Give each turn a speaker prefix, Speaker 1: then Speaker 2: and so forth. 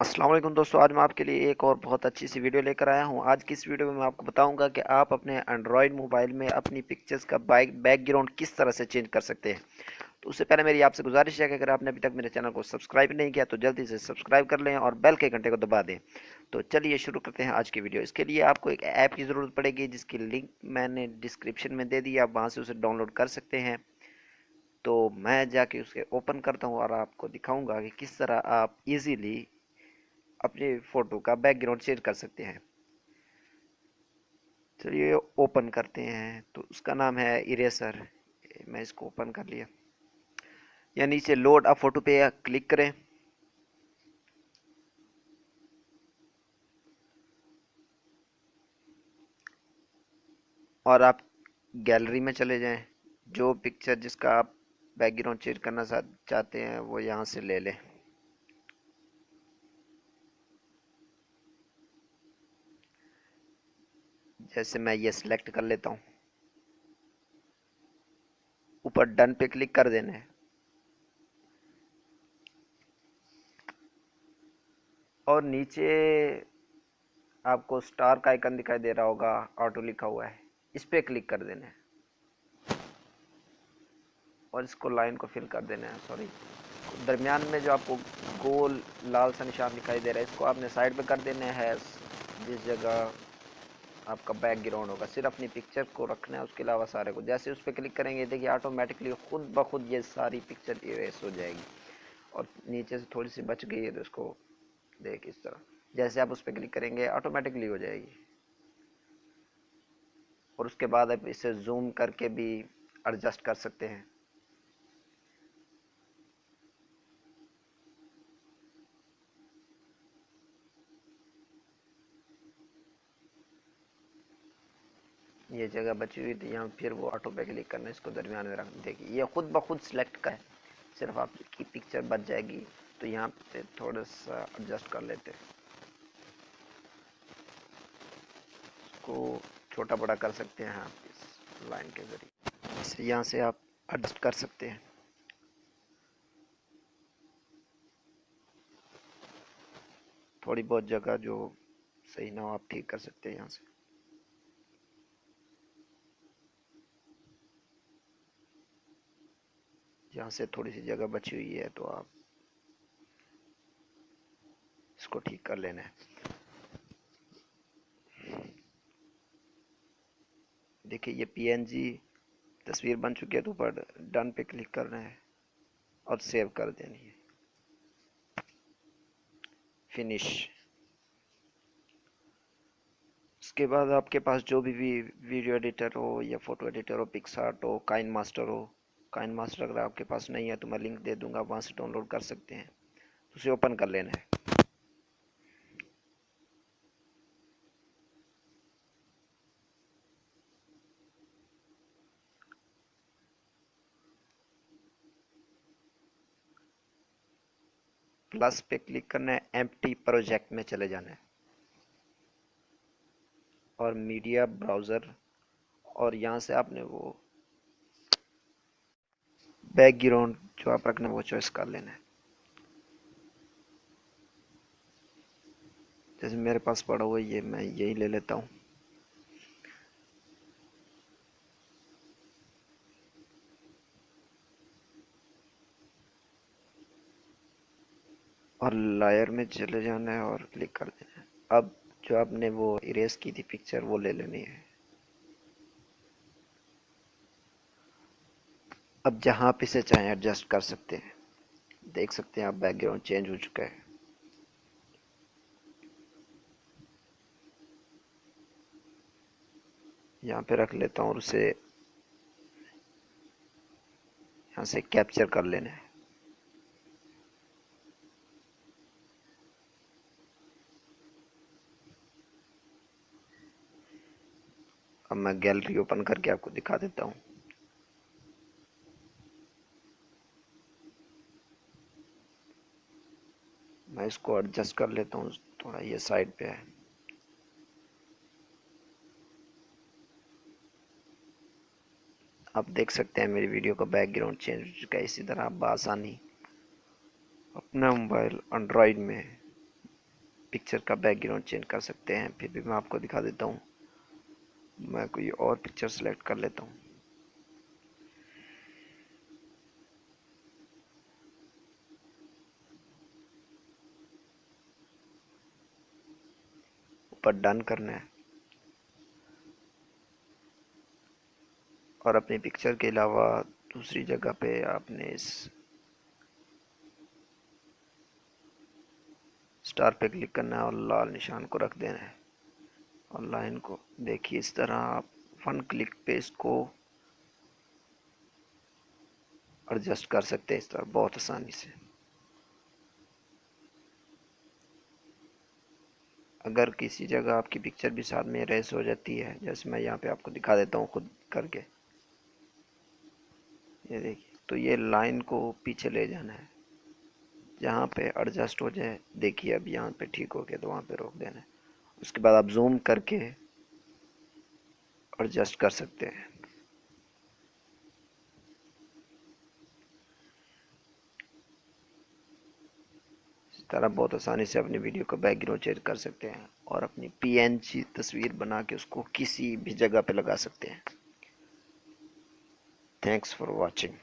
Speaker 1: अस्सलाम वालेकुम दोस्तों, आज मैं आपके लिए एक और बहुत अच्छी सी वीडियो लेकर आया हूँ। आज की इस वीडियो में मैं आपको बताऊंगा कि आप अपने एंड्रॉयड मोबाइल में अपनी पिक्चर्स का बैकग्राउंड किस तरह से चेंज कर सकते हैं। तो उससे पहले मेरी आपसे गुजारिश है कि अगर आपने अभी तक मेरे चैनल को सब्सक्राइब नहीं किया तो जल्दी से सब्सक्राइब कर लें और बेल के घंटे को दबा दें। तो चलिए शुरू करते हैं आज की वीडियो। इसके लिए आपको एक ऐप की ज़रूरत पड़ेगी जिसकी लिंक मैंने डिस्क्रिप्शन में दे दी, आप वहाँ से उसे डाउनलोड कर सकते हैं। तो मैं जाके उसे ओपन करता हूँ और आपको दिखाऊंगा कि किस तरह आप इजीली अपनी फ़ोटो का बैकग्राउंड चेंज कर सकते हैं। चलिए ओपन करते हैं। तो उसका नाम है इरेजर। मैं इसको ओपन कर लिया। या नीचे लोड अ फोटो पे क्लिक करें और आप गैलरी में चले जाएं। जो पिक्चर जिसका आप बैकग्राउंड चेंज करना चाहते हैं वो यहाँ से ले लें। जैसे मैं ये सिलेक्ट कर लेता हूँ, ऊपर डन पे क्लिक कर देना है और नीचे आपको स्टार का आइकन दिखाई दे रहा होगा, ऑटो लिखा हुआ है, इस पे क्लिक कर देना है और इसको लाइन को फिल कर देना है। सॉरी, दरमियान में जो आपको गोल लाल सा निशान दिखाई दे रहा है इसको आपने साइड पे कर देना है। जिस जगह आपका बैकग्राउंड होगा सिर्फ अपनी पिक्चर को रखना है, उसके अलावा सारे को जैसे उस पर क्लिक करेंगे देखिए ऑटोमेटिकली खुद ब खुद ये सारी पिक्चर इरेज हो जाएगी। और नीचे से थोड़ी सी बच गई है तो इसको देख इस तरह, जैसे आप उस पर क्लिक करेंगे ऑटोमेटिकली हो जाएगी। और उसके बाद आप इसे जूम करके भी एडजस्ट कर सकते हैं। ये जगह बची हुई थी यहाँ, फिर वो ऑटो पे क्लिक करना है, इसको दरमियान में रख देखिए ये खुद ब खुद सिलेक्ट का है, सिर्फ आपकी पिक्चर बच जाएगी। तो यहाँ पे थोड़ा सा एडजस्ट कर लेते हैं, इसको छोटा बड़ा कर सकते हैं आप इस लाइन के जरिए। इसे यहाँ से आप एडजस्ट कर सकते हैं। थोड़ी बहुत जगह जो सही ना हो आप ठीक कर सकते हैं यहाँ से। यहाँ से थोड़ी सी जगह बची हुई है तो आप इसको ठीक कर लेना है। देखिए ये पीएनजी तस्वीर बन चुकी है, तो ऊपर डन पे क्लिक करना है और सेव कर देनी है। फिनिश। उसके बाद आपके पास जो भी वीडियो एडिटर हो या फोटो एडिटर हो, पिक्सआर्ट हो, काइन मास्टर हो। काइन मास्टर अगर आपके पास नहीं है तो मैं लिंक दे दूंगा, वहाँ से डाउनलोड कर सकते हैं। तो उसे ओपन कर लेना है। प्लस पे क्लिक करना है, एम्प्टी प्रोजेक्ट में चले जाना है और मीडिया ब्राउज़र, और यहाँ से आपने वो बैकग्राउंड जो आप रखना है वो चॉइस कर लेना है। जैसे मेरे पास पड़ा हुआ ये, मैं यही ले लेता हूँ। और लायर में चले जाना है और क्लिक कर देना है। अब जो आपने वो इरेज की थी पिक्चर वो ले लेनी है। अब जहाँ पे से चाहें एडजस्ट कर सकते हैं। देख सकते हैं आप बैकग्राउंड चेंज हो चुका है। यहाँ पे रख लेता हूँ और उसे यहाँ से कैप्चर कर लेना है। अब मैं गैलरी ओपन करके आपको दिखा देता हूँ। मैं इसको एडजस्ट कर लेता हूँ, थोड़ा ये साइड पे है। आप देख सकते हैं मेरी वीडियो का बैकग्राउंड चेंज हो चुका है। इसी तरह आप बआसानी अपना मोबाइल एंड्रॉयड में पिक्चर का बैकग्राउंड चेंज कर सकते हैं। फिर भी मैं आपको दिखा देता हूँ, मैं कोई और पिक्चर सेलेक्ट कर लेता हूँ। ऊपर डन करना है और अपनी पिक्चर के अलावा दूसरी जगह पे आपने इस स्टार पे क्लिक करना है और लाल निशान को रख देना है और लाइन को देखिए इस तरह आप 1 क्लिक पे इसको एडजस्ट कर सकते हैं इस तरह बहुत आसानी से। अगर किसी जगह आपकी पिक्चर भी साथ में रेस हो जाती है, जैसे मैं यहाँ पे आपको दिखा देता हूँ खुद करके, ये देखिए, तो ये लाइन को पीछे ले जाना है, जहाँ पे एडजस्ट हो जाए। देखिए अब यहाँ पे ठीक हो गया तो वहाँ पे रोक देना है। उसके बाद आप जूम करके एडजस्ट कर सकते हैं। इस तरह बहुत आसानी से अपनी वीडियो का बैकग्राउंड चेंज कर सकते हैं और अपनी पीएनजी तस्वीर बना के उसको किसी भी जगह पे लगा सकते हैं। Thanks for watching.